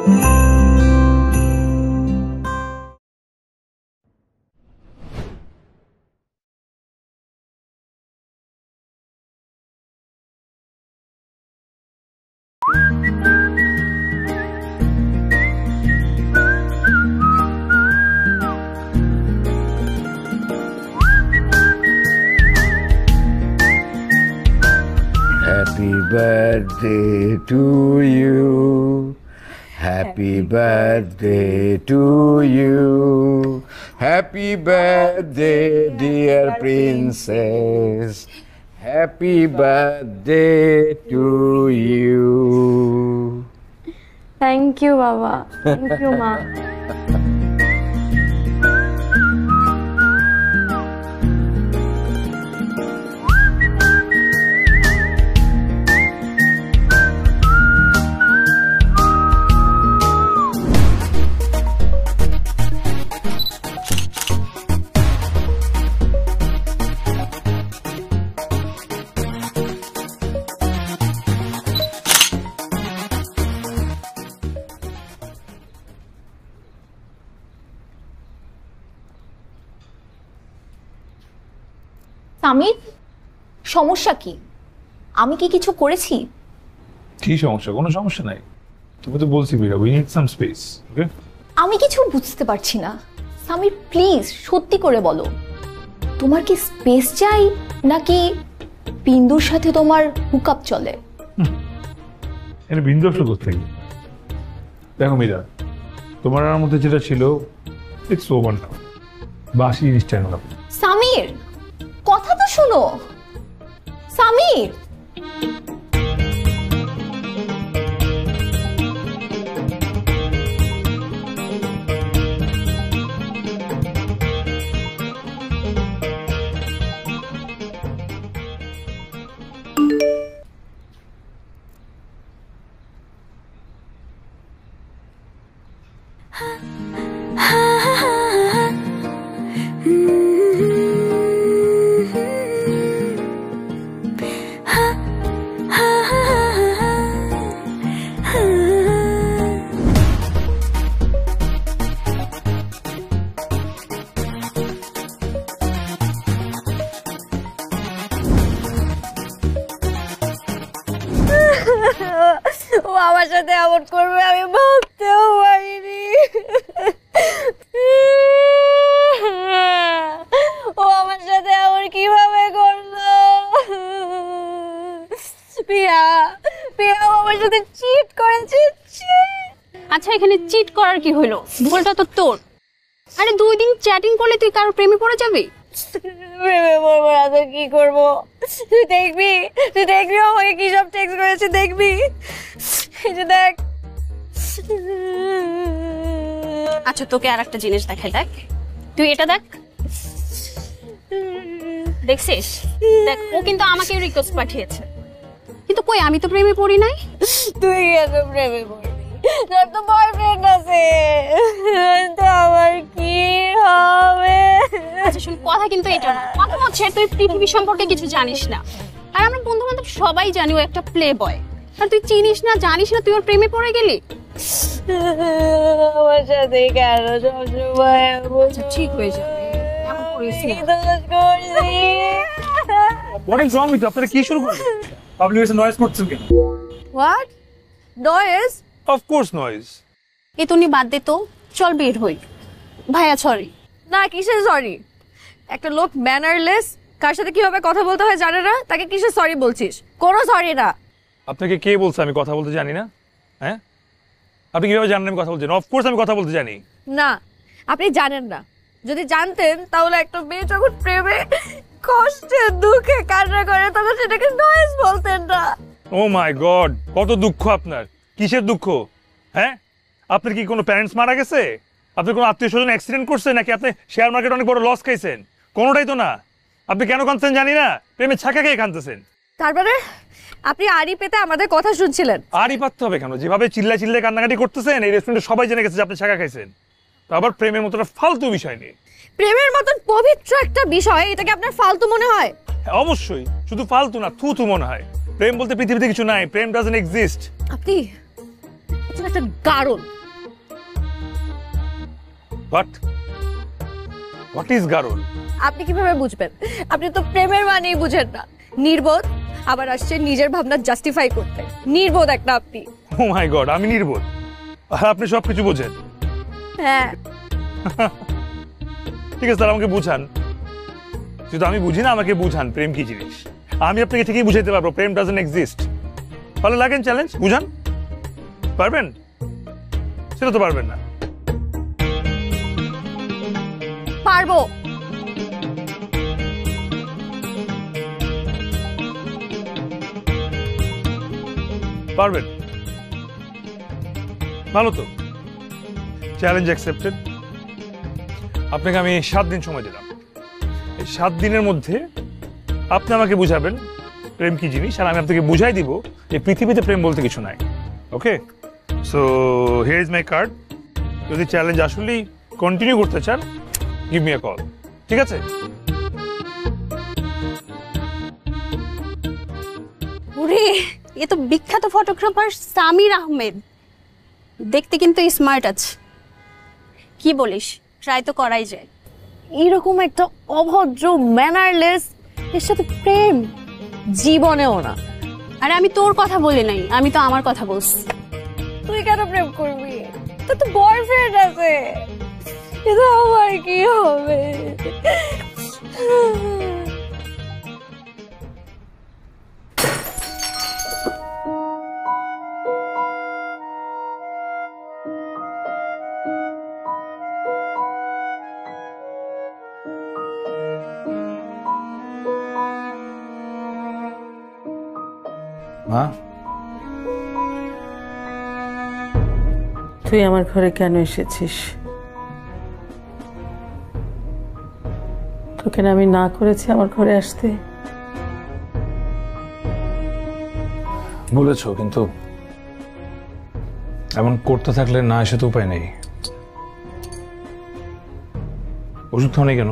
Happy birthday to you. Happy birthday to you. Happy birthday, dear princess. Happy birthday to you. Thank you, Baba. Thank you, Ma. Samir, সমস্যা কি? আমি কি কিছু করেছি? কি সমস্যা? কোনো সমস্যা নাই। তুমি তো বলছি বিরা, উই নিড সাম স্পেস। ওকে, আমি কিছু বুঝতে পারছি না। সামির প্লিজ সত্যি করে বলো, তোমার কি স্পেস চাই নাকি বিন্দুর সাথে তোমার হুকআপ চলে? এটা বিন্দু আসলে কোথায়? দেখো মীরা, তোমার আমার মধ্যে যেটা ছিল ইটস ওভার নাও। বাসি জিনিসটা না। সামির, কথা তো শোনো। সামির, ও আমার সাথে এমন করবে আমি ভাবতেও পারিনি। ও আমার সাথে এমন কিভাবে করলো? পিয়া, পিয়া আমার সাথে চিট করেছে। আচ্ছা, এখানে চিট করার কি হলো? ভুলটা তো তোর। আরে 2 দিন চ্যাটিং করলে তুই কারোর প্রেমে পড়ে যাবি? প্রেমে পড়বো না তো কি করবো? তুই দেখবি, তুই দেখবি আমাকে কি সব টেক্সট করেছে, দেখবি। এই যে দেখ। আচ্ছা, তোকে আর একটা জিনিস দেখাই, দেখ। তুই এটা দেখ, দেখছিস? দেখ, ও কিন্তু আমাকে রিকোয়েস্ট পাঠিয়েছে, কিন্তু কই আমি তো প্রেমে পড়ি নাই। তুই কেন প্রেমে পড়বি? তোর তো বয়ফ্রেন্ড আছে। তো আমার কি হবে? আচ্ছা শোন, কথা কিন্তু এটা না। কথা হচ্ছে তুই পৃথিবী সম্পর্কে কিছু জানিস না। আর আমরা বন্ধু বান্ধব সবাই জানি ও একটা প্লে বয়। আর তুই চিনিস না, জানিস না, তুই ওর প্রেমে পড়ে গেলি। আমার সাথে কেন সবসময় আচ্ছা ঠিক হয়ে যাবে, এমন করিস না। What is wrong with you? আপনারা কি শুরু করলেন? পাবলিক এসে নয়েজ করছেন কেন? What noise? Of course noise. এ তুমি বাদ দে তো, চল বের হই। ভাইয়া সরি। না, কিসের সরি? একটা লোক ম্যানারলেস, কার সাথে কিভাবে কথা বলতে হয় জানে না, তাকে কিসের সরি বলছিস? কোনো সরি না। আপনাকে কে বলছে আমি কথা বলতে জানি না? হ্যাঁ, আপনি কিভাবে জানেন আমি কথা বলতে জানি? অফকোর্স আমি কথা বলতে জানি। না, আপনি জানেন না। যদি জানতেন তাহলে একটা মেয়ে যখন প্রেমে কষ্টে দুঃখে কান্না করে তখন সেটাকে নয়েজ বলতেন না। ও মাই গড, কত দুঃখ আপনার। কিসের দুঃখ? হ্যাঁ, আপনার কি কোনো প্যারেন্টস মারা গেছে? আপনার কোনো আত্মীয় স্বজন অ্যাক্সিডেন্ট করছে, নাকি আপনি শেয়ার মার্কেট অনেক বড় লস খাইছেন? কোনোটাই তো না। আপনি কেন কাঁদছেন জানি না, প্রেমে ছাকা খেয়ে কাঁদতেছেন। তারপরে আপনি আড়ি পেতে আমাদের কথা শুনছিলেন। আড়ি পাততে হবে কেন? যেভাবে চিল্লায় চিল্লায় কান্নাকাটি করতেছেন, এই রেস্টুরেন্টে সবাই জেনে গেছে যে আপনি ছাকা খাইছেন। তো আবার প্রেমের মতো একটা ফালতু বিষয় নেই। প্রেমের মতন পবিত্র একটা বিষয়, এটাকে আপনার ফালতু মনে হয়? অবশ্যই, শুধু ফালতু না, থু থু মনে হয়। প্রেম বলতে পৃথিবীতে কিছু নাই। প্রেম ডাজন্ট এক্সিস্ট। আপনি হচ্ছে একটা গারল। What is গারল? আপনি কিভাবে বুঝবেন? আপনি তো প্রেমের মানেই বুঝেন না। নির্বোধ, আবার আসছে নিজের ভাবনা জাস্টিফাই করতে। নির্বোধ একটা আপনি। ও মাই গড, আমি নির্বোধ আর আপনি সবকিছু বোঝেন? হ্যাঁ। ঠিক আছে, তাহলে আমাকে বুঝান। যদি আমি বুঝি না, আমাকে বুঝান প্রেম কি জিনিস। আমি আপনাকে ঠিকই বুঝাইতে পারবো প্রেম ডাজন্ট এক্সিস্ট। তাহলে লাগেন চ্যালেঞ্জ, বুঝান। পারবেন? সেটা তো পারবেন না। পারবো। পারবেন? ভালো তো, চ্যালেঞ্জ অ্যাকসেপ্টেড। আপনাকে আমি 7 দিন সময় দিলাম। এই 7 দিনের মধ্যে আপনি আমাকে বুঝাবেন প্রেম কি জিনিস, আর আমি আপনাকে বুঝাই দিব যে পৃথিবীতে প্রেম বলতে কিছু নাই। Okay, so here is my card. যদি চ্যালেঞ্জ আসলেই কন্টিনিউ করতে চান, গিভ মি আ কল। ঠিক আছে? ওরে, এ তো বিখ্যাত ফটোগ্রাফার সামির আহমেদ। দেখতে কিন্তু স্মার্ট আছে। কি বলিস, ট্রাই তো করাই যায়। এরকম একটা অভদ্র ম্যানারলেস এর সাথে প্রেম জীবনেও না। আরে আমি তোর কথা বলি নাই, আমি তো আমার কথা বলছি। তুই কেন প্রেম করবি? তোর তো বয়ফ্রেন্ড আছে। এটা আমার কি হবে? মা, তুই আমার ঘরে কেন এসেছিস? তোকে না আমি না করেছি আমার ঘরে আসতে? বলেছো, কিন্তু এমন করতে থাকলে না এসে তো উপায় নেই। ওষুধ খাও কেন?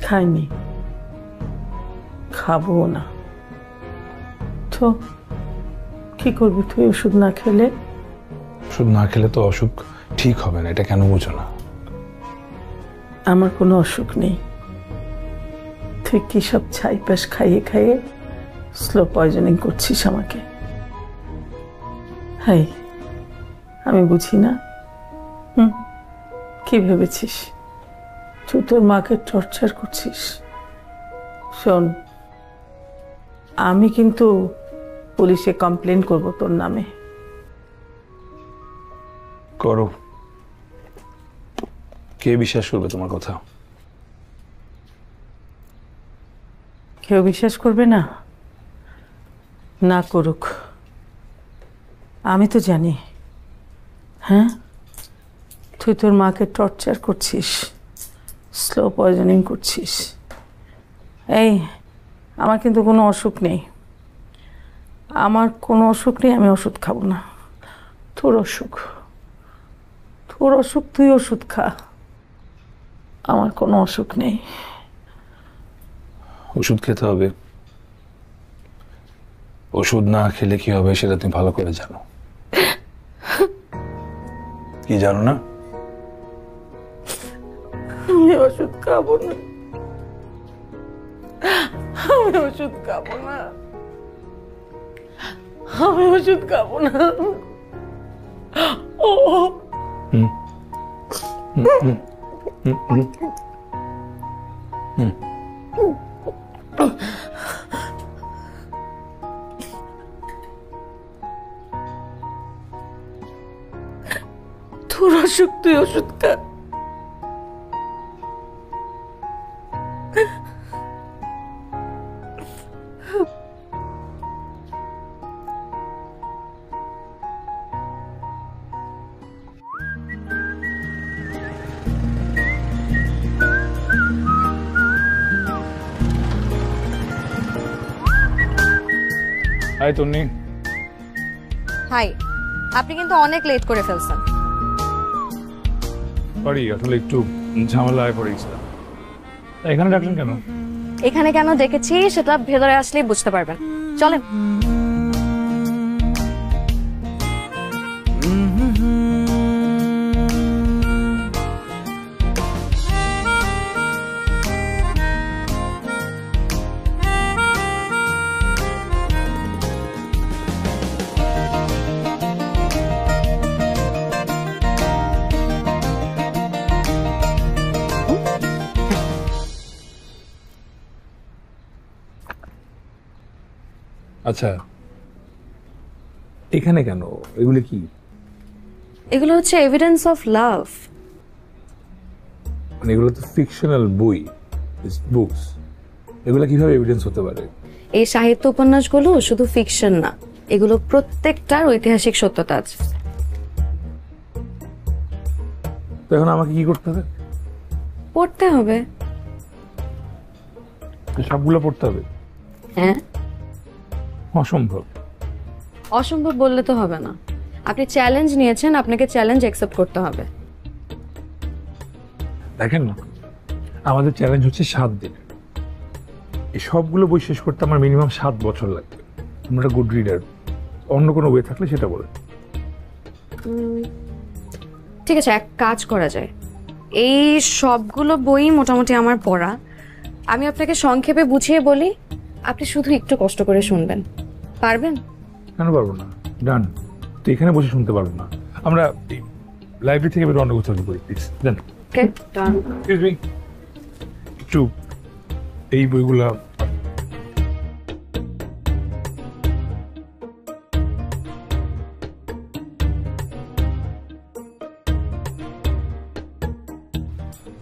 খাইনি, খাবো না। তো কি করবি তুই ওষুধ না খেলে? ওষুধ না খেলে তো অসুখ ঠিক হবে না, এটা কেন বুঝো না? আমার কোনো অসুখ নেই। তুই কি সব ছাইপাশ খাইয়ে খাইয়ে স্লো পয়জনিং করছিস আমাকে? হাই, আমি বুঝি না। কি ভেবেছিস তুই তোর মাকে টর্চার করছিস? শোন, আমি কিন্তু পুলিশে কমপ্লেন করব তোর নামে। করো, কে বিশ্বাস করবে তোমার কথা? কেউ বিশ্বাস করবে না? না করুক, আমি তো জানি। হ্যাঁ, তুই তোর মাকে টর্চার করছিস, স্লো পয়জনিং করছিস। এই, আমার কিন্তু কোনো অসুখ নেই। আমার কোনো অসুখ নেই, আমি ওষুধ খাবো না। তোর অসুখ, তোর অসুখ, তুই ওষুধ খা। আমার কোনো অসুখ নেই। ওষুধ খেতে হবে। ওষুধ না খেলে কি হবে সেটা তুমি ভালো করে জানো। কি জানো না? আমি ওষুধ খাবো না, আমি ওষুধ খাবো না, আমি ওষুধ খাবো না। ও তোর অসুখ, তুই ওষুধ খা। হাই তন্নি। হাই, আপনি কিন্তু অনেক লেট করে ফেলছেন। সরি, আসলে একটু ঝামেলায় পড়ে গেছিলাম। এখানে ডাকলেন কেন? এখানে কেন ডেকেছি সেটা ভেতরে আসলেই বুঝতে পারবেন। চলেন। আচ্ছা, এখানে কেন? এগুলো কি? এগুলো হচ্ছে এভিডেন্স অফ লাভ। মানে এগুলো তো ফিকশনাল বই, বুকস, এগুলো কিভাবে এভিডেন্স হতে পারে? এই সাহিত্য উপন্যাসগুলো শুধু ফিকশন না, এগুলো প্রত্যেকটার ঐতিহাসিক সত্যতা আছে। তো এখন আমাকে কি করতে হবে? পড়তে হবে। সবগুলো পড়তে হবে? হ্যাঁ। অসম্ভব। অসম্ভব বললে তো হবে না। আপনি চ্যালেঞ্জ নিয়েছেন, আপনাকে চ্যালেঞ্জ অ্যাকসেপ্ট করতে হবে। দেখেন না, আমাদের চ্যালেঞ্জ হচ্ছে 7 দিন। এই সবগুলো বই শেষ করতে আমার মিনিমাম 7 বছর লাগবে। আমরা গুড রিডার, অন্য কোনো ওয়ে থাকলে সেটা বলে। ঠিক আছে, এক কাজ করা যায়। এই সবগুলো বই মোটামুটি আমার পড়া। আমি আপনাকে সংক্ষেপে বুঝিয়ে বলি, আপনি শুধু একটু কষ্ট করে শুনবেন। পারবেন? কেন পারবো না? ডান। তো এখানে বসে শুনতে পারবো না, আমরা লাইব্রেরি থেকে বেরো অন্য কোথাও করি, প্লিজ দেন। Okay, done. এক্সকিউজ মি, একটু এই বইগুলা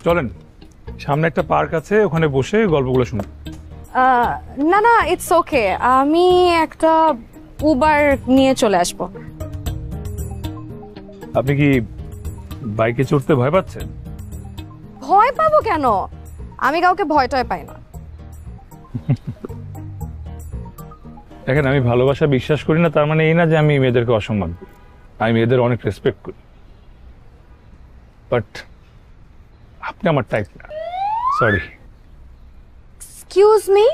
চলেন, সামনে একটা পার্ক আছে, ওখানে বসে গল্পগুলো শুনুন। না না, ইটস ওকে, আমি একটা উবার নিয়ে চলে আসবো। আপনি কি বাইকে চড়তে ভয় পাচ্ছেন? ভয় পাবো কেন? আমি কাউকে ভয়টাই পাই না। দেখেন, আমি ভালোবাসা বিশ্বাস করি না, তার মানে এই না যে আমি মেয়েদেরকে অসম্মান করি। আমি মেয়েদের অনেক রেসপেক্ট করি, বাট আপনি আমার টাইপ না, sorry. Excuse me,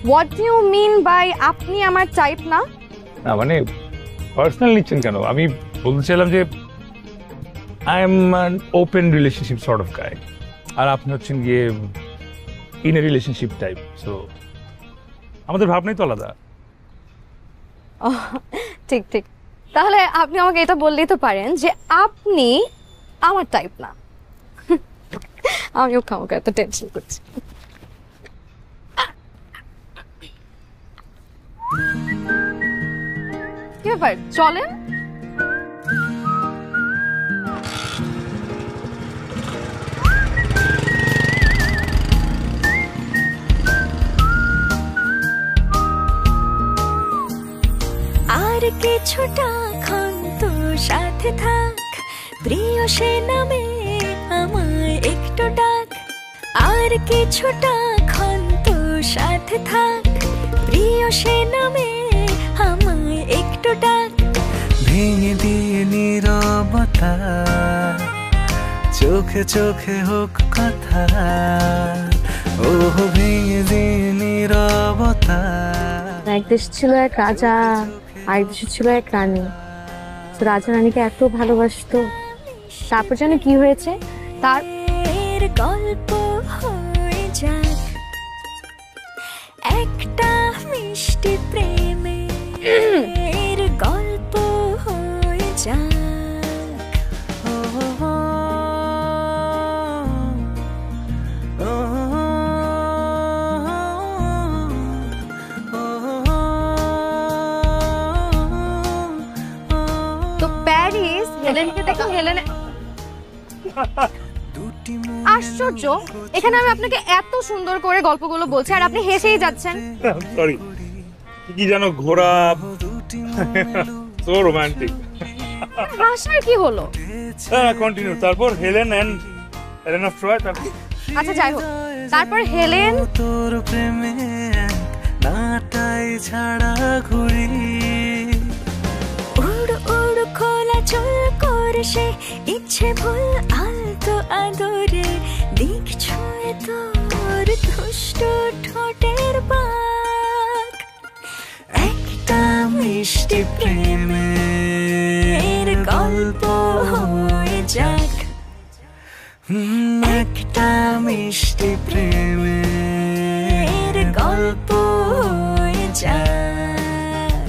what do you mean by আপনি আমার টাইপ না? না মানে পার্সোনাল নিচ্ছেন কেন? আমি বলতে চাইলাম যে I am an open relationship sort of guy, আর আপনি হচ্ছেন গিয়ে in a relationship type. So আমাদের ভাবনাই তো আলাদা। ঠিক ঠিক, তাহলে আপনি আমাকে এটা বললেই তো পারেন যে আপনি আমার টাইপ না। আমিও খামোকা এত টেনশন করছি। কি ব্যাপার, চলেন। আর কিছুটা ক্ষণ তোর সাথে থাক, প্রিয় সে নামে আমায় একটু ডাক। আর কিছুটা ক্ষণ তোর সাথে থাক, প্রিয় সে নামে আমায় একটু ডাক। ভেঙে দিয়ে নীরবতা, চোখে চোখে হোক কথা। ও ভেঙে দিয়ে নীরবতা। এক দেশ ছিল এক রাজা, আর এক দেশে ছিল এক রানী। রাজা রানীকে এত ভালোবাসতো, তারপর জানো কি হয়েছে? তার গল্প হয়ে যাক একটা মিষ্টি প্রেমের গল্প হয়ে যাক। তো প্যারিস হেলেনকে দেখো, হেলেন আশ্চর্য, এখানে আমি আপনাকে এত সুন্দর করে গল্পগুলো বলছি আর আপনি হেসেই যাচ্ছেন। সরি, কি জানো, ঘোড়া সো রোমান্টিক। হাসার কি হলো? হ্যাঁ, কন্টিনিউ। তারপর হেলেন অফ ট্রয়। তারপর আচ্ছা যাই হোক, তারপর হেলেন তোর প্রেমে নাটাই ছাড়া ঘুরি। উড় উড় খোলা চুল করে সে ইচ্ছে ভুল আলতো আদরে দিক ছুঁয়ে তোর দুষ্ট ঠোঁটের পাক। একটা মিষ্টি প্রেমের গল্প হয়ে যাক। একটা মিষ্টি প্রেমের গল্প হয়ে যাক।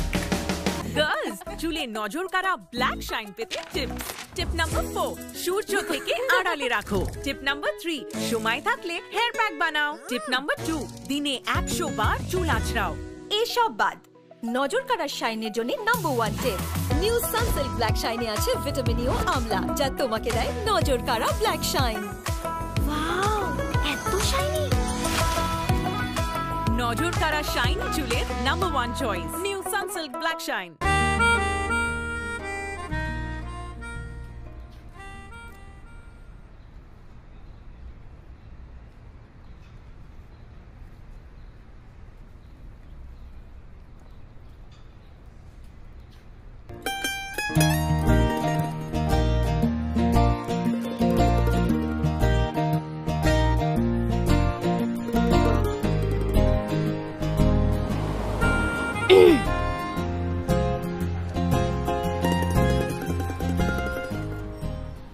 গার্লস, চুলে নজর কাড়া ব্ল্যাক শাইন পেতে টিপস। টিপ নাম্বার 4, সূর্য থেকে আড়ালে রাখো। টিপ নাম্বার 3, সময় থাকলে হেয়ার প্যাক বানাও। টিপ নাম্বার 2, দিনে 100 বার চুল আঁচড়াও। এসব বাদ, নজর কাড়ার শাইনের জন্য নাম্বার 1 টিপ নিউ সানসিল্ক ব্ল্যাক শাইনে আছে ভিটামিন ই ও আমলা যা তোমাকে দেয় নজর কাড়া ব্ল্যাক শাইন। ওয়াও, এত শাইনি। নজর কাড়া শাইন চুলের number 1 choice new Sunsilk black shine.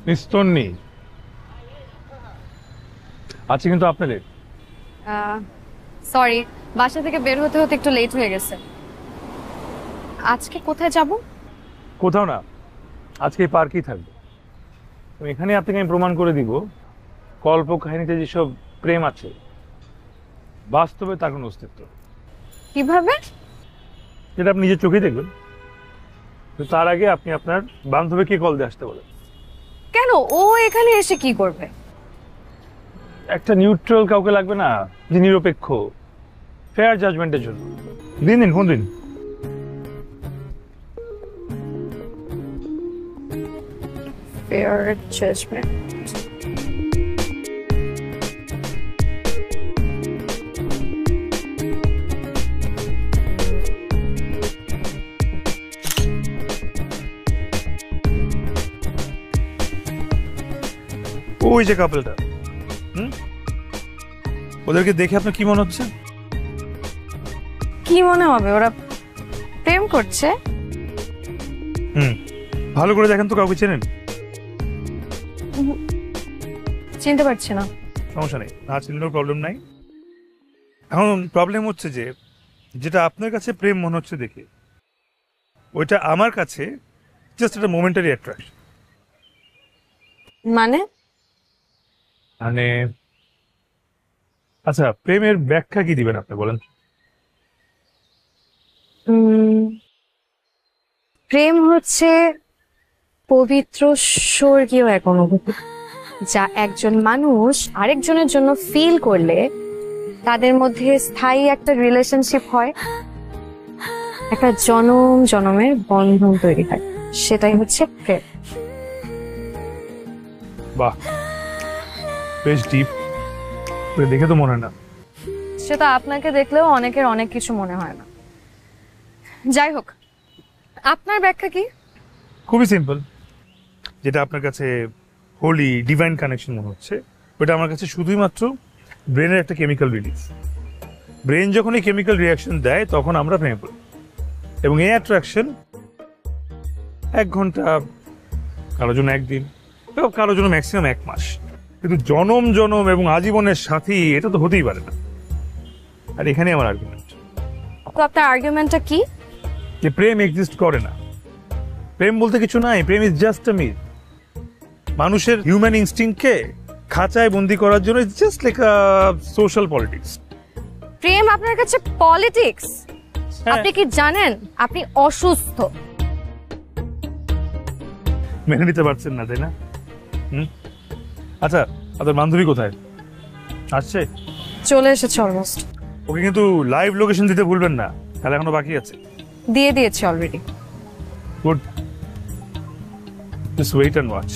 মিস্তন্নি আছে কিন্তু আপনাদের। সরি, বাসা থেকে বের হতে হতে একটু লেট হয়ে গেছে। আজকে কোথায় যাব? কোথাও না, আজকে এই পার্কেই থাকবো। তো এখানে আপনাকে আমি প্রমাণ করে দিব কল্প কাহিনীতে যেসব প্রেম আছে বাস্তবে তার কোনো অস্তিত্ব। কিভাবে? যেটা আপনি নিজের চোখেই দেখবেন। তো তার আগে আপনি আপনার বান্ধবীকে কল দিয়ে আসতে বলেন। কেন, ও এখানে এসে কি করবে? একটা নিউট্রাল কাউকে লাগবে না, যে নিরপেক্ষ, ফেয়ার জাজমেন্টের জন্য। দিন দিন, ফোন দিন। Fair judgement. ওই যে কাপলটা, ওদেরকে দেখে আপনার কি মনে হচ্ছে? কি মনে হবে, ওরা প্রেম করছে। ভালো করে দেখেন তো, কাউকে চেনেন? চিনতে পারছি না। সমস্যা নেই, না চিনলেও প্রবলেম নাই। এখন প্রবলেম হচ্ছে যে যেটা আপনার কাছে প্রেম মনে হচ্ছে দেখে, ওইটা আমার কাছে জাস্ট একটা মোমেন্টারি অ্যাট্রাকশন। মানে আচ্ছা, প্রেমের ব্যাখ্যা কি দিবেন আপনি, বলেন? প্রেম হচ্ছে পবিত্র স্বর্গীয় এক অনুভূতি, যা একজন মানুষ আরেকজনের জন্য ফিল করলে তাদের মধ্যে স্থায়ী একটা রিলেশনশিপ হয়, একটা জনম জনমের বন্ধন তৈরি হয়। সেটাই হচ্ছে প্রেম। বাহ, বেশ ডিপ। দেখে তো মনে হয় না। সেটা আপনাকে দেখলেও অনেকের অনেক কিছু মনে হয় না। যাই হোক, আপনার ব্যাখ্যা কি? খুবই সিম্পল। যেটা আপনার কাছে হোলি ডিভাইন কানেকশন মনে হচ্ছে, ওটা আমার কাছে শুধুই মাত্র ব্রেনের একটা কেমিক্যাল রিলিজ। ব্রেন যখন এই কেমিক্যাল রিয়াকশন দেয় তখন আমরা প্রেমে পড়ি, এবং এই অ্যাট্রাকশন 1 ঘন্টা, কারোর জন্য 1 দিন, কারোর জন্য ম্যাক্সিমাম 1 মাস, কিন্তু জনম জনম এবং আজীবনের সাথী এটা তো হতেই পারে না। আর এখানে আমার আর্গুমেন্ট। তো আপনার আর্গুমেন্টটা কি? যে প্রেম এক্সিস্ট করে না, প্রেম বলতে কিছু নাই, প্রেম ইজ জাস্ট আ মিথ। মানুষের হিউম্যান ইনস্টিংক্টকে খাঁচায় বন্দি করার জন্য it's just like a social politics. প্রেম আপনার কাছে পলিটিক্স? আপনি কি জানেন আপনি অসুস্থ? মেনে নিতে পারছেন না, তাই না? আচ্ছা, আপনার বান্ধবী কোথায়? আসছে? চলে এসেছে অলমোস্ট। ওকে কিন্তু লাইভ লোকেশন দিতে ভুলবেন না, তাহলে এখনো বাকি আছে। দিয়ে দিয়েছি already. Good, just wait and watch.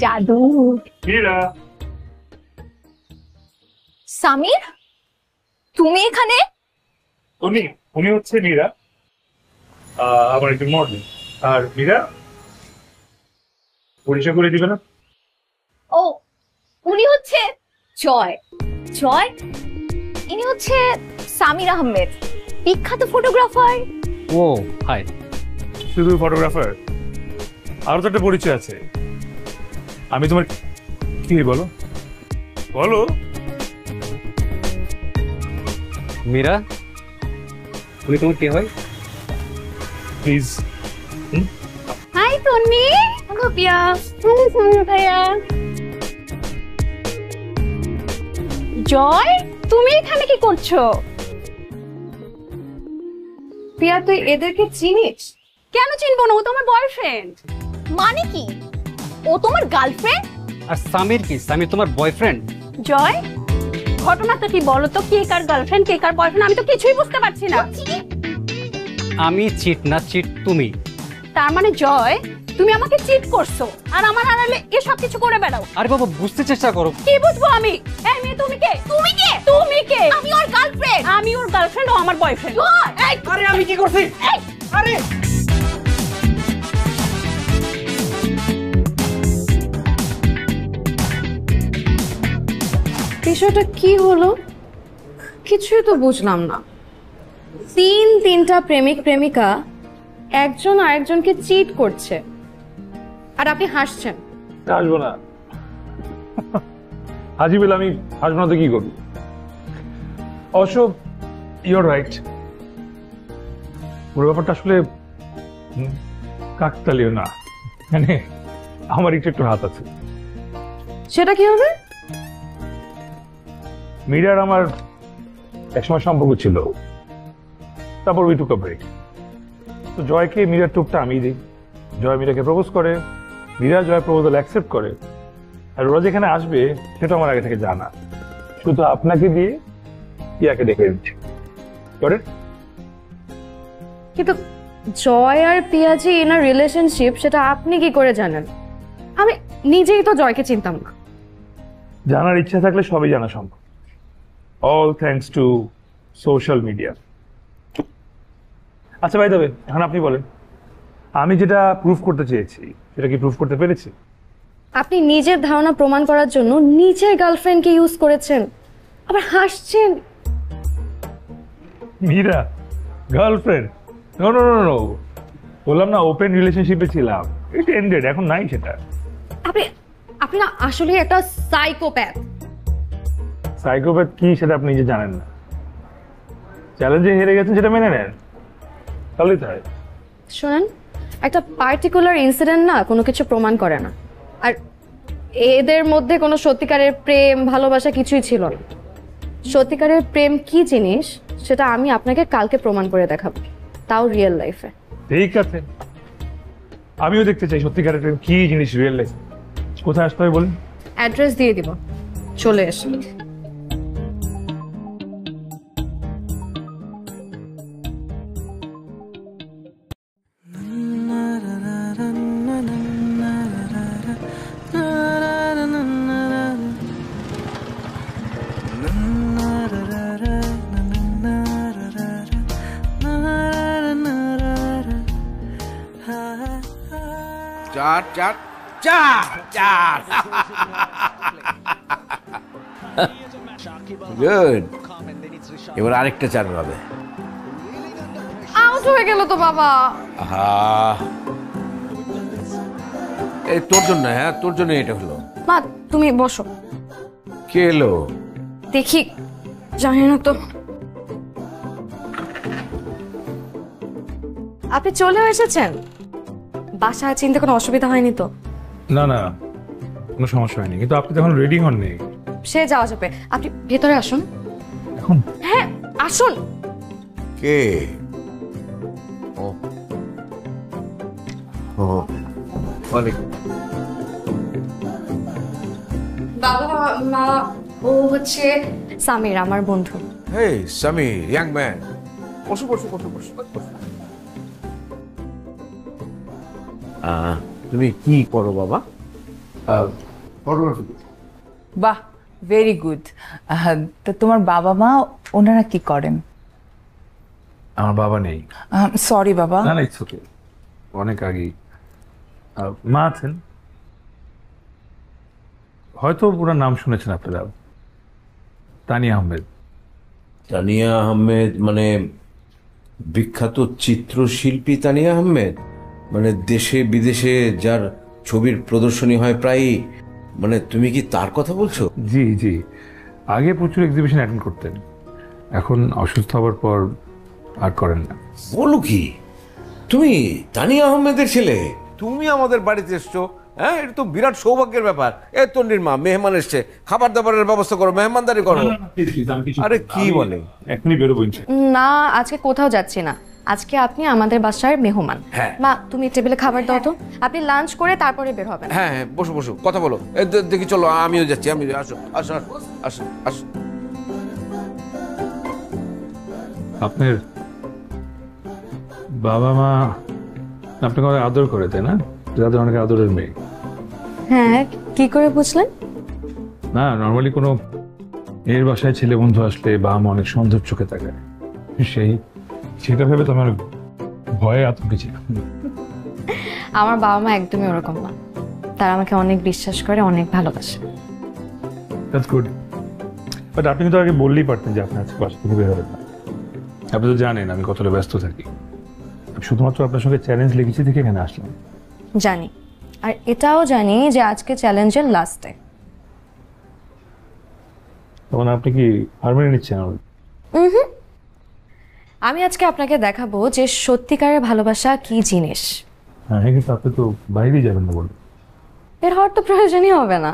জাদু। সামির, তুমি এখানে? উনি হচ্ছে মীরা, আমার একজন মডেল। আর মীরা পরিচয় করে দিবে না? ও, উনি হচ্ছে জয়। জয়, ইনি হচ্ছে সামির আহমেদ, বিখ্যাত ফটোগ্রাফার। ও হাই। শুধু ফটোগ্রাফার? আরো তো একটা পরিচয় আছে। আমি তোমার কি বলো বলো? মীরা, উনি তোমার কে হয়? Please. Hi Tonni. Hello Piya. Hello Samir ভাইয়া। জয়, তুমি এখানে কি করছো? পিয়া, তুই এদেরকে চিনিস? কেন চিনবো না, ও তো আমার বয়ফ্রেন্ড। মানে কি? ও তোমার গার্লফ্রেন্ড? আর সামির কি? সামির তোমার বয়ফ্রেন্ড? জয়, ঘটনাটা কি বলো তো, কে কার গার্লফ্রেন্ড কে কার বয়ফ্রেন্ড আমি তো কিছুই বুঝতে পারছি না। আমি চিট না, চিট তুমি। তার মানে জয়, তুমি আমাকে চিট করছো আর আমার আড়ালে এসব কিছু করে বেড়াও। আরে বাবা, বুঝতে চেষ্টা করো। কি বুঝবো আমি? এই মেয়ে, তুমি কে? তুমি কে? তুমি কে? আমি ওর গার্লফ্রেন্ড। আমি ওর গার্লফ্রেন্ড, ও আমার বয়ফ্রেন্ড। আরে আমি কি করছি? আরে বিষয়টা কি হলো কিছুই তো বুঝলাম না। তিনটা প্রেমিক প্রেমিকা একজন আরেকজনকে চিট করছে আর আপনি হাসছেন। হাসবো না, হাসি পেলে আমি হাসবো না তো কি করবো? অবশ্য ইউর রাইট, পুরো ব্যাপারটা আসলে কাকতালীয় না, মানে আমার একটু হাত আছে। সেটা কি হবে? মীরার আমার একসময় সম্পর্ক ছিল, তারপর উই টুক আ ব্রেক। তো জয়কে মীরার টুকটা আমি দিই, জয় মীরাকে প্রপোজ করে, মীরা জয় প্রপোজাল অ্যাকসেপ্ট করে, আর ওরা যেখানে আসবে সেটা আমার আগে থেকে জানা, শুধু আপনাকে দিয়ে পিয়াকে ডেকে দিচ্ছি। কিন্তু জয় আর পিয়া যে ইনার রিলেশনশিপ সেটা আপনি কি করে জানেন? আমি নিজেই তো জয়কে চিনতাম না। জানার ইচ্ছা থাকলে সবই জানা সম্ভব, all thanks to social media. আচ্ছা ভাই, তবে এখন আপনি বলেন, আমি যেটা প্রুফ করতে চেয়েছি সেটা কি প্রুফ করতে পেরেছি? আপনি নিজের ধারণা প্রমাণ করার জন্য নিজের গার্লফ্রেন্ডকে ইউজ করেছেন, আবার হাসছেন। Meera girlfriend? No no no no, বললাম না ওপেন রিলেশনশিপে ছিলাম, ইট এন্ডেড, এখন নাই সেটা। আপনি না আসলে একটা সাইকোপ্যাথ। সাইকোপ্যাথ কি সেটা আপনি নিজে জানেন না, চ্যালেঞ্জে হেরে গেছেন সেটা মেনে নেন, তাহলেই তাই। শোনেন, একটা পার্টিকুলার ইনসিডেন্ট না কোনো কিছু প্রমাণ করে না, আর এদের মধ্যে কোনো সত্যিকারের প্রেম ভালোবাসা কিছুই ছিল না। সত্যিকারের প্রেম কি জিনিস সেটা আমি আপনাকে কালকে প্রমাণ করে দেখাবো, তাও রিয়েল লাইফে। ঠিক আছে, আমিও দেখতে চাই সত্যিকারের প্রেম কি জিনিস রিয়েল লাইফ। কোথায় আসতে হবে বলুন? অ্যাড্রেস দিয়ে দিব, চলে এসো। চার চার চার চার গুড, এবার আরেকটা চার হবে। আউট হয়ে গেল তো বাবা। এই তোর জন্য, হ্যাঁ তোর জন্য এটা হলো। মা তুমি বসো। কে এলো দেখি, জানি না তো। আপনি চলেও এসেছেন? বাসায় চিনতে কোনো অসুবিধা হয়নি তো? না না, কোনো সমস্যা হয়নি, কিন্তু আপনি তখন রেডি হননি। সে যাওয়া যাবে, আপনি ভেতরে আসুন। এখন? হ্যাঁ আসুন। কে? ও ও ওয়ালাইকুম। বাবা মা, ও হচ্ছে সামির, আমার বন্ধু। হেই সামির, ইয়াং ম্যান, বসো বসো বসো বসো। তুমি কি করো বাবা? বাহ, ভেরি গুড। তো তোমার বাবা মা ওনারা কি করেন? আমার বাবা নেই। সরি বাবা। না না, ইটস ওকে, অনেক আগেই। মা আছেন, হয়তো ওনার নাম শুনেছেন আপনারা, তানিয়া আহমেদ। তানিয়া আহমেদ মানে বিখ্যাত চিত্রশিল্পী তানিয়া আহমেদ, মানে দেশে বিদেশে যার ছবির প্রদর্শনী হয় প্রায়ই, মানে তুমি কি তার কথা বলছো? জি জি, আগে প্রচুর এক্সিবিশন অ্যাটেন্ড করতেন, এখন অসুস্থ হওয়ার পর আর করেন না। বলো কি, তুমি তানিয়া আহমেদের ছেলে, তুমি আমাদের বাড়িতে এসছো? হ্যাঁ, এটা তো বিরাট সৌভাগ্যের ব্যাপার। এ তন্ডির মা, মেহমান এসছে, খাবার দাবারের ব্যবস্থা করো, মেহমানদারি করো। আরে কি বলে, এখনই বেরোবো। না, আজকে কোথাও যাচ্ছি না, আজকে আপনি আমাদের বাসার মেহমান। মা, তুমি টেবিলে খাবার দাও তো, আপনি লাঞ্চ করে তারপরে বের হবেন। হ্যাঁ হ্যাঁ, বসো বসো, কথা বলো। দেখি, চলো, আমিও যাচ্ছি। আমি আসো আসো আসো আসো। আপনার বাবা মা আপনাকে অনেক আদর করে, তাই না? যাদের অনেক আদরের মেয়ে। হ্যাঁ, কি করে বুঝলেন? না, নর্মালি কোনো এর বাসায় ছেলে বন্ধু আসলে বাবা মা অনেক সন্দেহ চোখে তাকায়, সেটা ভেবে তো আমার ভয়ে আতঙ্কে ছিল। আমার বাবা মা একদমই ওরকম না, তারা আমাকে অনেক বিশ্বাস করে, অনেক ভালোবাসে। That's good. বাট আপনি তো আগে বললেই পারতেন যে আপনি আজকে বাসা থেকে বের হবেন না। আপনি তো জানেন আমি কতটা ব্যস্ত থাকি। শুধুমাত্র আপনার সঙ্গে চ্যালেঞ্জ লেগেছি দেখে এখানে আসলাম। জানি, আর এটাও জানি যে আজকে চ্যালেঞ্জের লাস্ট ডে। তখন আপনি কি হার মেনে নিচ্ছেন? আমি আজকে আপনাকে দেখাবো যে সত্যিকারের ভালোবাসা কি জিনিস। হ্যাঁ, কিন্তু আপনি তো বাইরেই যাবেন না বলুন। এর হওয়ার তো প্রয়োজনই হবে না।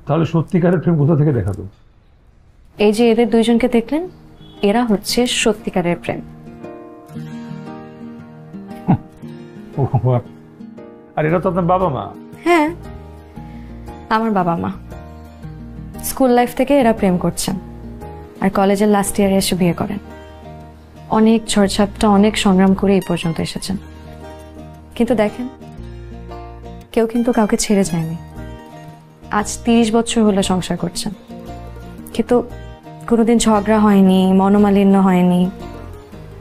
তাহলে সত্যিকারের প্রেম কোথা থেকে দেখাবো? এই যে এদের দুইজনকে দেখলেন, এরা হচ্ছে সত্যিকারের প্রেম। আর এরা তো আপনার বাবা মা। হ্যাঁ, আমার বাবা মা। স্কুল লাইফ থেকে এরা প্রেম করছেন, আর কলেজের লাস্ট ইয়ারে এসে বিয়ে করেন। অনেক ঝড়ঝাপটা, অনেক সংগ্রাম করে এই পর্যন্ত এসেছেন। কিন্তু দেখেন, কেউ কিন্তু কাউকে ছেড়ে যায়নি। আজ 30 বছর হলো সংসার করছেন, কিন্তু কোনোদিন ঝগড়া হয়নি, মনোমালিন্য হয়নি,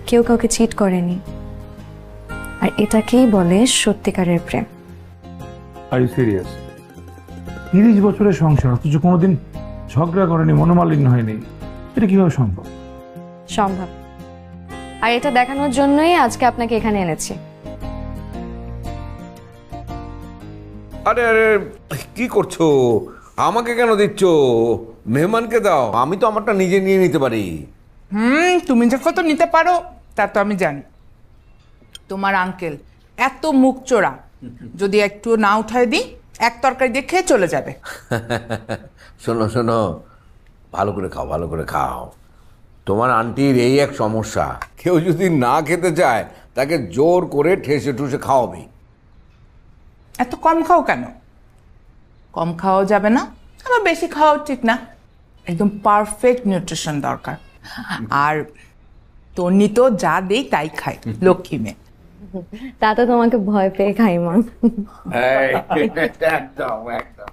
কেউ কাউকে চিট করেনি। আর এটাকেই বলে সত্যিকারের প্রেম। Are you serious? 30 বছরের সংসার, অথচ কোনোদিন ঝগড়া করেনি, মনোমালিন্য হয়নি, এটা কিভাবে সম্ভব? সম্ভব। আর এটা দেখানোর জন্যই আজকে আপনাকে এখানে এনেছি। আরে আরে, কি করছো? আমাকে কেন দিচ্ছ? মেহমানকে দাও, আমি তো আমারটা নিজে নিয়ে নিতে পারি। তুমি যখন তো নিতে পারো তা তো আমি জানি। তোমার আঙ্কেল এত মুখ চোরা, যদি একটু না উঠায় দিই, এক তরকারি দিয়ে খেয়ে চলে যাবে। শোনো শোনো, ভালো করে খাও, ভালো করে খাও। তোমার আন্টির এই এক সমস্যা, কেউ যদি না খেতে চায় তাকে জোর করে ঠেসে ঠুসে খাওয়াবি। এত কম খাও কেন? কম খাওয়াও যাবে না, আবার বেশি খাওয়াও ঠিক না। একদম পারফেক্ট নিউট্রিশন দরকার। আর তন্নি তো যা দেই তাই খায়, লক্ষ্মী মেয়ে। তা তো তোমাকে ভয় পেয়ে খাই মা। একদম একদম।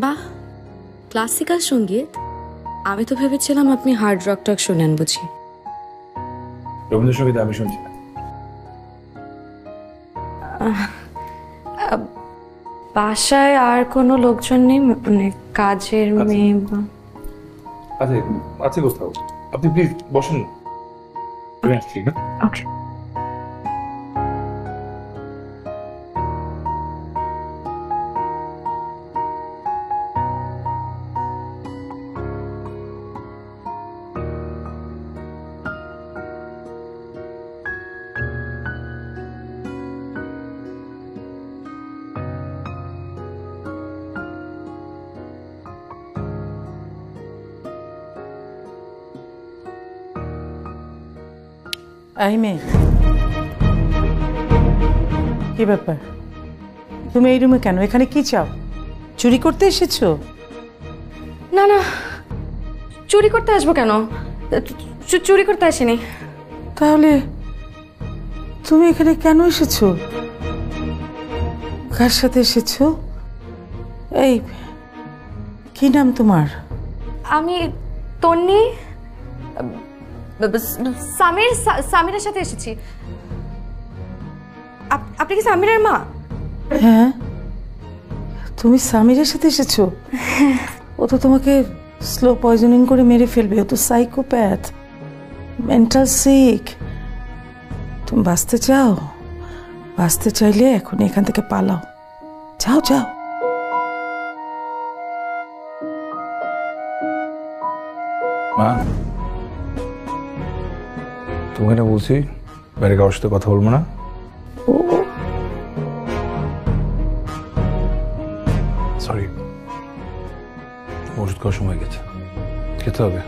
বাহ, ক্লাসিক্যাল সঙ্গীত। আমি তো ভেবেছিলাম আপনি হার্ড রক টক শোনেন বুঝি। রবীন্দ্রসঙ্গীত আমি শুনছি না। বাসায় আর কোনো লোকজন নেই, মানে কাজের মেয়ে বা? আচ্ছা আচ্ছা, কোথাও আপনি প্লিজ বসুন। ওকে। এই মেয়ে, কি ব্যাপার, তুমি এই রুমে কেন? এখানে কি চাও? চুরি করতে এসেছো? না না, চুরি করতে আসবো কেন? চুরি করতে আসিনি। তাহলে তুমি এখানে কেন এসেছো? কার সাথে এসেছো? এই কি নাম তোমার? আমি তন্নি, সামিরের সাথে এসেছি। আপনি কি সামিরের মা? হ্যাঁ, তুমি সামিরের সাথে এসেছো? ও তো তোমাকে স্লো পয়জনিং করে মেরে ফেলবে। ও তো সাইকোপ্যাথ, মেন্টাল সিক। তুমি বাঁচতে চাও? বাঁচতে চাইলে এখন এখান থেকে পালাও। যাও যাও। মা, তোমাকে না বলছি বাইরে কারোর সাথে কথা বলবো না। সরি, ওষুধ খাওয়ার সময় গেছে, খেতে হবে।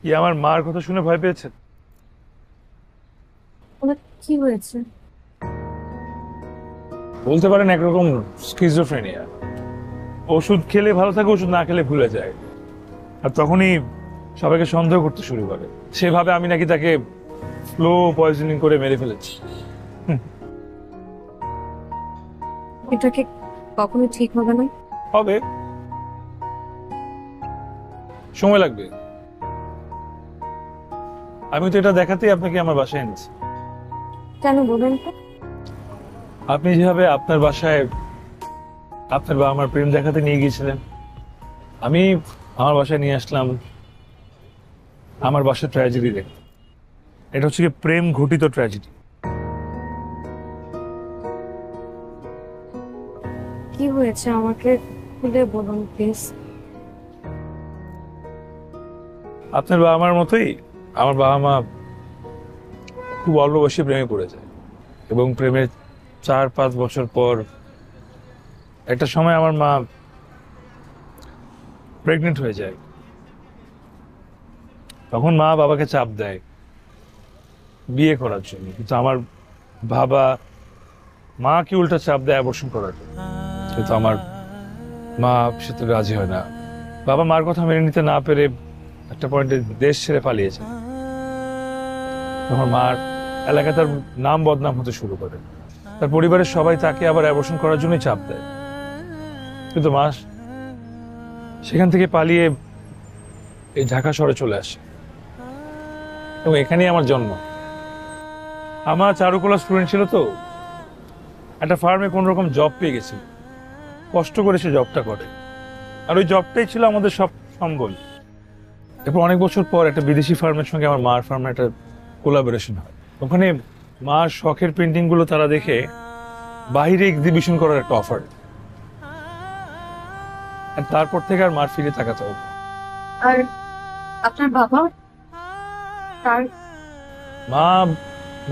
কি আমার মার কথা শুনে ভয় পেয়েছেন? কি হয়েছে? বলতে পারেন একরকম স্কিজোফ্রেনিয়া। ওষুধ খেলে ভালো থাকে, ওষুধ না খেলে ভুলে যায়, আর তখনই সবাইকে সন্দেহ করতে শুরু করে। সেভাবে আমি নাকি তাকে স্লো পয়জনিং করে মেরে ফেলেছি। এটা কি কখনো ঠিক হবে না? হবে, সময় লাগবে। আমি তো এটা দেখাতেই আপনাকে আমার বাসায় এনেছি। কেন বলবেন তো? আপনি যেভাবে আপনার বাসায় আপনার বাবা আমার প্রেম দেখাতে নিয়ে গিয়েছিলেন, আমি আমার বাসায় নিয়ে আসলাম আমার বাসার ট্র্যাজেডি দেখতে। এটা হচ্ছে কি প্রেম ঘটিত ট্র্যাজেডি। কি হয়েছে আমাকে খুলে বলুন প্লিজ। আপনার বাবা মার মতোই আমার বাবা মা খুব অল্প বয়সে প্রেমে পড়ে যায়, এবং প্রেমের 4-5 বছর পর একটা সময় আমার মা প্রেগনেন্ট হয়ে যায়। তখন মা বাবাকে চাপ দেয় বিয়ে করার জন্য, কিন্তু আমার বাবা মাকে উল্টা চাপ দেয় অ্যাবর্শন করার জন্য, কিন্তু আমার মা সেটা রাজি হয় না। বাবা মার কথা মেনে নিতে না পেরে একটা পয়েন্টে দেশ ছেড়ে পালিয়েছে। তখন মার এলাকা তার নাম বদনাম হতে শুরু করে, তার পরিবারের সবাই তাকে আবার অ্যাবর্শন করার জন্যই চাপ দেয়। কিন্তু মা সেখান থেকে পালিয়ে এই ঢাকা শহরে চলে আসে, এবং এখানেই আমার জন্ম। আমার চারুকলা স্টুডেন্ট ছিল, তো একটা ফার্মে কোন রকম জব পেয়ে গেছিল, কষ্ট করে সে জবটা করে, আর ওই জবটাই ছিল আমাদের সব সম্বল। এরপর অনেক বছর পর একটা বিদেশি ফার্মের সঙ্গে আমার মার ফার্মের একটা কোলাবোরেশন হয়। ওখানে মার শখের পেন্টিং গুলো তারা দেখে বাইরে এক্সিবিশন করার একটা অফার, আর তারপর থেকে আর মার ফিরে তাকাতে হবে। আর আপনার বাবা? তার মা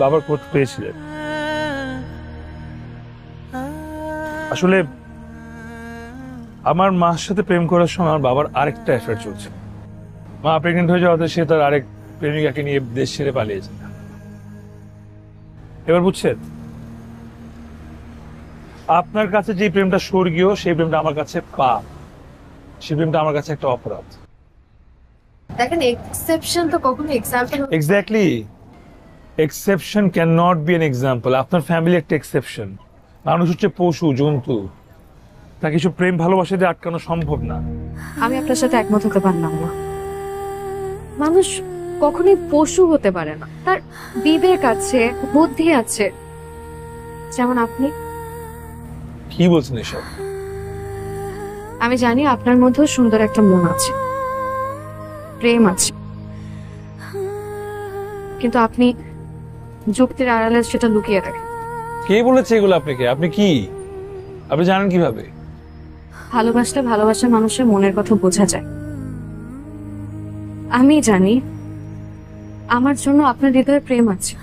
বাবার খোঁজ পেয়েছিলেন। আসলে আমার মার সাথে প্রেম করার সময় আমার বাবার আরেকটা অ্যাফেয়ার চলছে। মা প্রেগনেন্ট হয়ে যাওয়াতে সে তার আরেক প্রেমিকাকে নিয়ে দেশ ছেড়ে পালিয়েছে। এবার বুঝছেন, আপনার কাছে যে প্রেমটা স্বর্গীয়, সেই প্রেমটা আমার কাছে পাপ, সেই প্রেমটা আমার কাছে একটা অপরাধ। দেখেন, এক্সেপশন তো কখনো example. Exactly, exception can not be an example. আপনার ফ্যামিলি একটা এক্সেপশন। মানুষ হচ্ছে পশু, জন্তু, তা কিছু প্রেম ভালোবাসা দিয়ে আটকানো সম্ভব না। আমি আপনার সাথে একমত হতে পারলাম না। মানুষ কখনোই পশু হতে পারে না, তার বিবেক আছে, বুদ্ধি আছে, যেমন আপনি। কি বলছেন এসব? আমি জানি আপনার মধ্যেও সুন্দর একটা মন আছে, প্রেম আছে, কিন্তু আপনি যুক্তির আড়ালে সেটা লুকিয়ে রাখেন। কে বলেছে এগুলো আপনাকে? আপনি কি, আপনি জানেন কিভাবে? ভালোবাসলে ভালোবাসা মানুষের মনের কথা বোঝা যায়। আমি জানি আমার জন্য আপনার হৃদয়ে প্রেম আছে।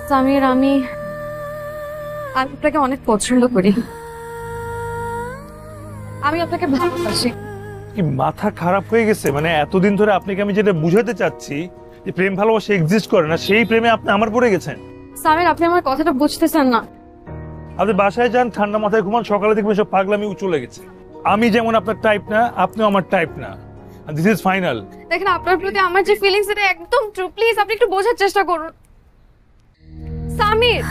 সামির, আমি আপনাকে অনেক পছন্দ করি। আমি আপনাকে ভালোবাসি। কি মাথা খারাপ হয়ে গেছে? মানে এতদিন ধরে আপনাকে আমি যেটা বুঝাতে চাচ্ছি যে প্রেম ভালোবাসা এক্সিস্ট করে না, সেই প্রেমে আপনি আমার পড়ে গেছেন। সামির, আপনি আমার কথাটা বুঝতেছেন না। আপনি বাসায় যান, ঠান্ডা মাথায় ঘুমান, সকালে দেখবেন সব পাগলামি চলে গেছে। আমি যেমন আপনার টাইপ না, আপনিও আমার টাইপ না। This is final. দেখেন, আপনার প্রতি আমার যে ফিলিংস, এটা একদম ট্রু। প্লিজ আপনি একটু বোঝার চেষ্টা করুন। সামির,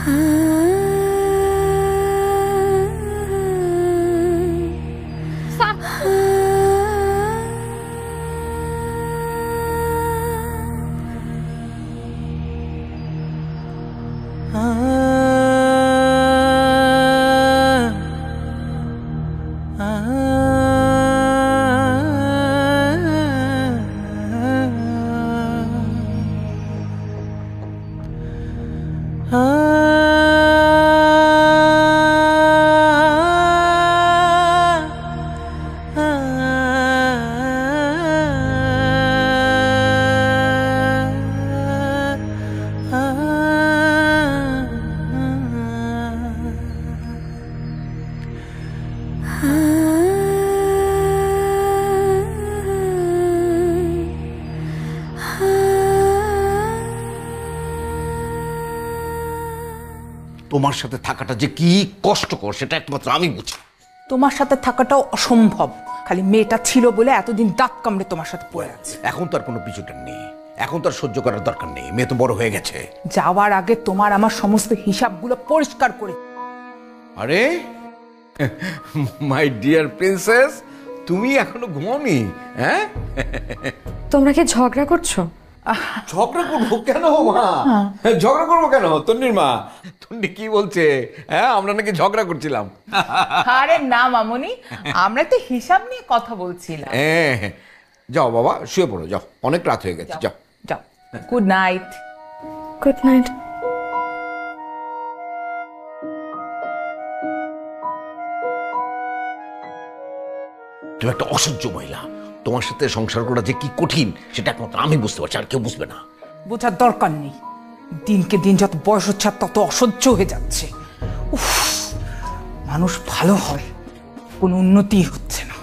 তোমার সাথে থাকাটা যে কি কষ্টকর সেটা একমাত্র আমি বুঝি। তোমার সাথে থাকাটাও অসম্ভব। খালি মেয়েটা ছিল বলে এতদিন দাঁত কামড়ে তোমার সাথে পড়ে আছে। এখন তো আর কোনো পিছুটান নেই, এখন তো আর সহ্য করার দরকার নেই। মেয়ে তো বড় হয়ে গেছে। যাওয়ার আগে তোমার আমার সমস্ত হিসাবগুলো পরিষ্কার করে। আরে মাই ডিয়ার প্রিন্সেস, তুমি এখনো ঘুমাওনি? হ্যাঁ, তোমরা কি ঝগড়া করছো? ঝগড়া করবো কেন মা? ঝগড়া করবো কেন? তন্নির মা, তন্নি কি বলছে? হ্যাঁ, আমরা নাকি ঝগড়া করছিলাম। আরে না মামনি, আমরা তো হিসাব নিয়ে কথা বলছিলাম। হ্যাঁ, যাও বাবা, শুয়ে পড়ো, যাও, অনেক রাত হয়ে গেছে, যাও যাও। Good night. Good night. তুমি একটা অসহ্য মহিলা। তোমার সাথে সংসার করা যে কি কঠিন সেটা একমাত্র আমি বুঝতে পারছি, আর কেউ বুঝবে না। বোঝার দরকার নেই। দিনকে দিন যত বয়স হচ্ছে তত অসহ্য হয়ে যাচ্ছে। উফ, মানুষ ভালো হয়, কোনো উন্নতি হচ্ছে না।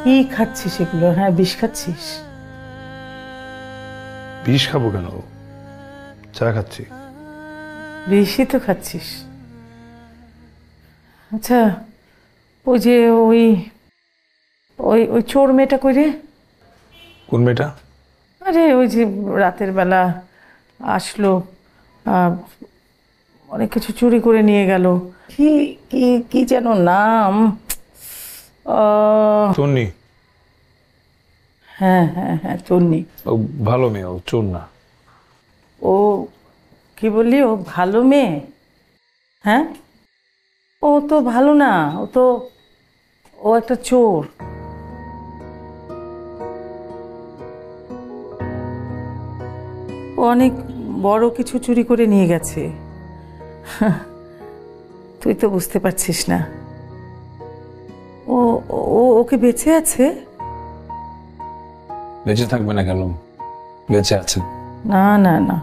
কি খাচ্ছিস এগুলো? হ্যাঁ, বিষ খাচ্ছিস? বিষ খাবো কেন? চা খাচ্ছি। বেশি তো খাচ্ছিস। আচ্ছা, ওই যে ওই ওই ওই চোর মেয়েটা কই রে? কোন মেয়েটা? আরে ওই যে রাতের বেলা আসলো, অনেক কিছু চুরি করে নিয়ে গেল। কি কি কি যেন নাম? চন্নি। হ্যাঁ হ্যাঁ হ্যাঁ, চন্নি। ও ভালো মেয়ে, ও চোর না। ও কি বললি? ও ভালো মেয়ে? হ্যাঁ, ও তো ভালো না, ও একটা চোর। ও অনেক বড় কিছু চুরি করে নিয়ে গেছে। তুই তো বুঝতে পারছিস না। ও ওকে বেঁচে আছে? বেঁচে থাকবে না কেন, বেঁচে আছে। না না না,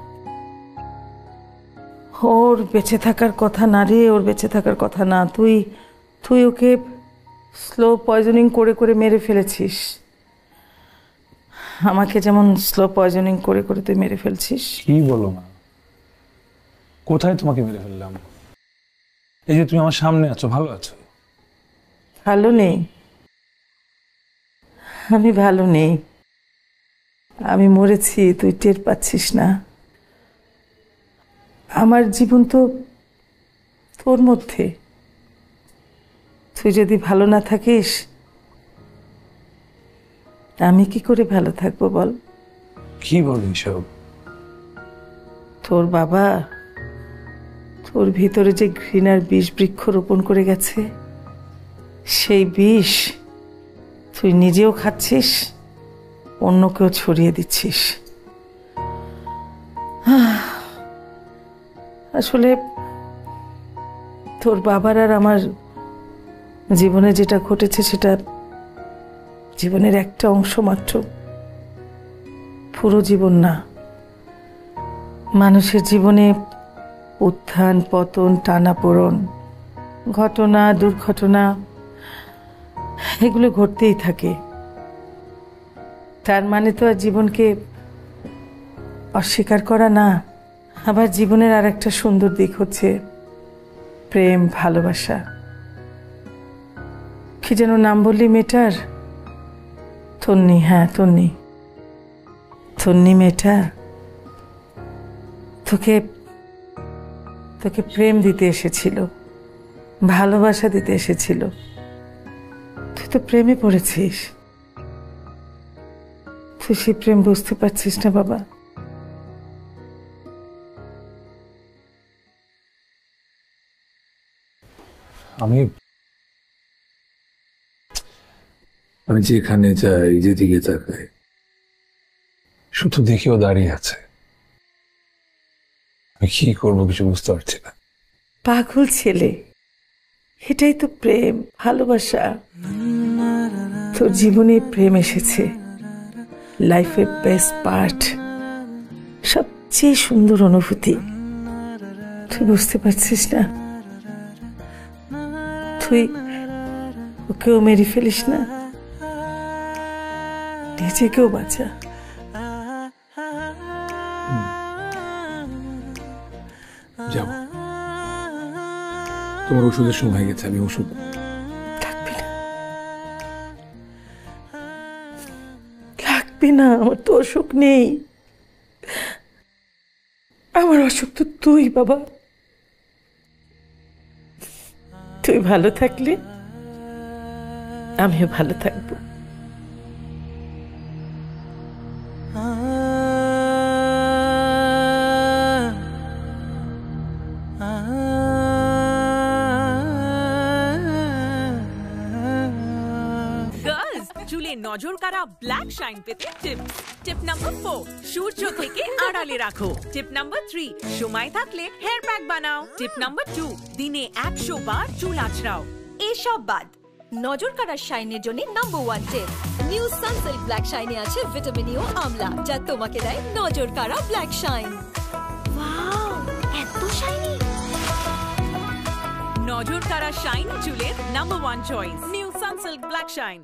ওর বেঁচে থাকার কথা না রে, ওর বেঁচে থাকার কথা না। তুই ওকে স্লো পয়জনিং করে করে মেরে ফেলেছিস, আমাকে যেমন স্লো পয়জনিং করে করে তুই মেরে ফেলছিস। কি বলো না, কোথায় তোমাকে মেরে ফেললাম? এই যে তুমি আমার সামনে আছো, ভালো আছো? ভালো নেই, আমি ভালো নেই, আমি মরেছি, তুই টের পাচ্ছিস না। আমার জীবন তো তোর মধ্যে, তুই যদি ভালো না থাকিস আমি কি করে ভালো থাকবো বল? কি বলো সব? তোর বাবা তোর ভিতরে যে ঘৃণার বিষ বৃক্ষ রোপণ করে গেছে, সেই বিষ তুই নিজেও খাচ্ছিস, অন্যকেও ছড়িয়ে দিচ্ছিস। আসলে তোর বাবার আর আমার জীবনে যেটা ঘটেছে সেটা জীবনের একটা অংশ মাত্র, পুরো জীবন না। মানুষের জীবনে উত্থান পতন, টানাপোড়েন, ঘটনা দুর্ঘটনা এগুলো ঘটতেই থাকে। তার মানে তো আর জীবনকে অস্বীকার করা না। আবার জীবনের আর একটা সুন্দর দিক হচ্ছে প্রেম, ভালোবাসা। কি যেন নাম বললি মেয়েটার? তন্নি। হ্যাঁ তন্নি, তন্নি মেয়েটা তোকে প্রেম দিতে এসেছিল, ভালোবাসা দিতে এসেছিল। তুই তো প্রেমে পড়েছিস, তুই সেই প্রেম বুঝতে পারছিস না বাবা। আমি যেখানে যাই, যেদিকে তাকাই, শুধু দেখেও দাঁড়িয়ে আছে। আমি কি করবো কিছু বুঝতে পারছি না। পাগল ছেলে, এটাই তো প্রেম, ভালোবাসা। তোর জীবনে প্রেম এসেছে, লাইফের বেস্ট পার্ট, সবচেয়ে সুন্দর অনুভূতি। তুই বুঝতে পারছিস না? তুই ওকেও মেরে ফেলিস না, নিজেকেও বাঁচা। যাও, তোমার ওষুধের সময় হয়ে গেছে, আমি ওষুধ। লাগবে না, আমার তো অসুখ নেই। আমার অসুখ তো তুই বাবা। তুই ভালো থাকলে আমিও ভালো থাকবো। চুলে নজর কাড়া ব্ল্যাক শাইন পেতে টিপস। টিপ নাম্বার 4, সূর্য থেকে আড়ালে রাখো। টিপ নাম্বার 3, সময় থাকলে হেয়ার প্যাক বানাও। টিপ নাম্বার 2, দিনে 100 বার চুল আঁচড়াও। এসব বাদ নজর কাড়ার শাইনের জন্য নাম্বার 1 টিপ, নিউ সানসিল্ক ব্ল্যাক শাইনে আছে ভিটামিন ই ও আমলা, যা তোমাকে দেয় নজর কাড়া ব্ল্যাক শাইন। ওয়াও, এত শাইনি! নজর কাড়া শাইন চুলের number 1 choice, new Sunsilk black shine.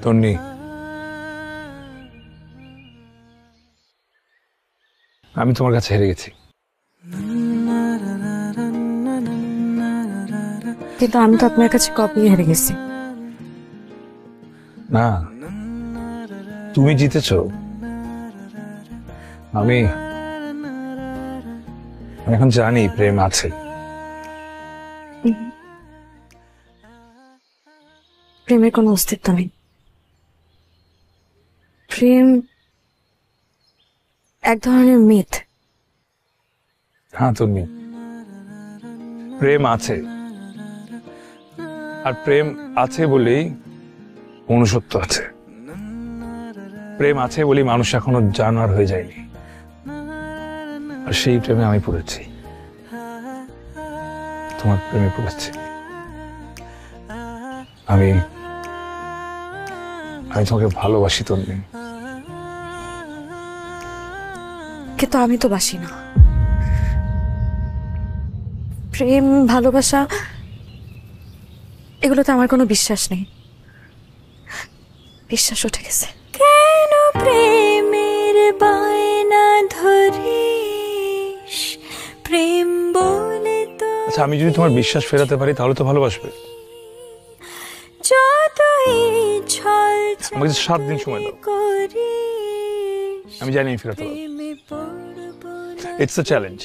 Tonni, আমি তোমার কাছে হেরে গেছি। কিন্তু আমি তো আপনার কাছে কপি হেরে গেছি। না, তুমি জিতেছো। আমি এখন জানি প্রেম আছে। প্রেমের কোনো অস্তিত্ব নেই। প্রেম এক ধরনের মিথ। হ্যাঁ তুমি, প্রেম আছে, আর প্রেম আছে বলেই মনুষ্যত্ব আছে, প্রেম আছে বলে মানুষ এখনো জানোয়ার হয়ে যায়নি। আর সেই প্রেমে আমি পড়েছি, তোমার প্রেমে পড়েছি। আমি তোমাকে ভালোবাসি তন্নি। কিন্তু আমি তো বাসি না। প্রেম ভালোবাসা এগুলোতে আমার কোনো বিশ্বাস নেই, বিশ্বাস উঠে গেছে। কেন প্রেমের বায়না ধরিস, প্রেম বলে তো। আচ্ছা, আমি যদি তোমার বিশ্বাস ফেরাতে পারি তাহলে তো ভালোবাসবে। যতই ছল আমাকে 7 দিন সময় দাও, আমি জানি আমি ফেরাতে পারবো। It's a challenge.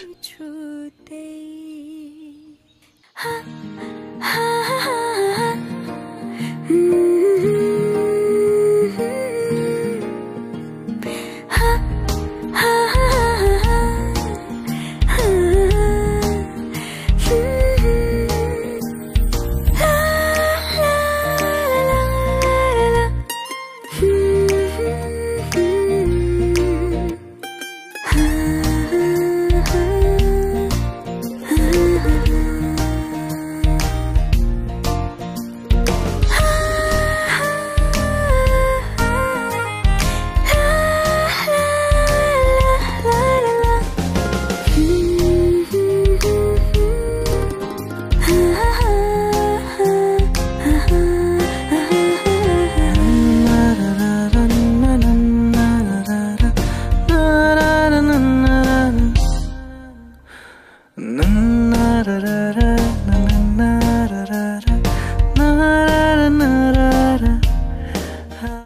na na na na na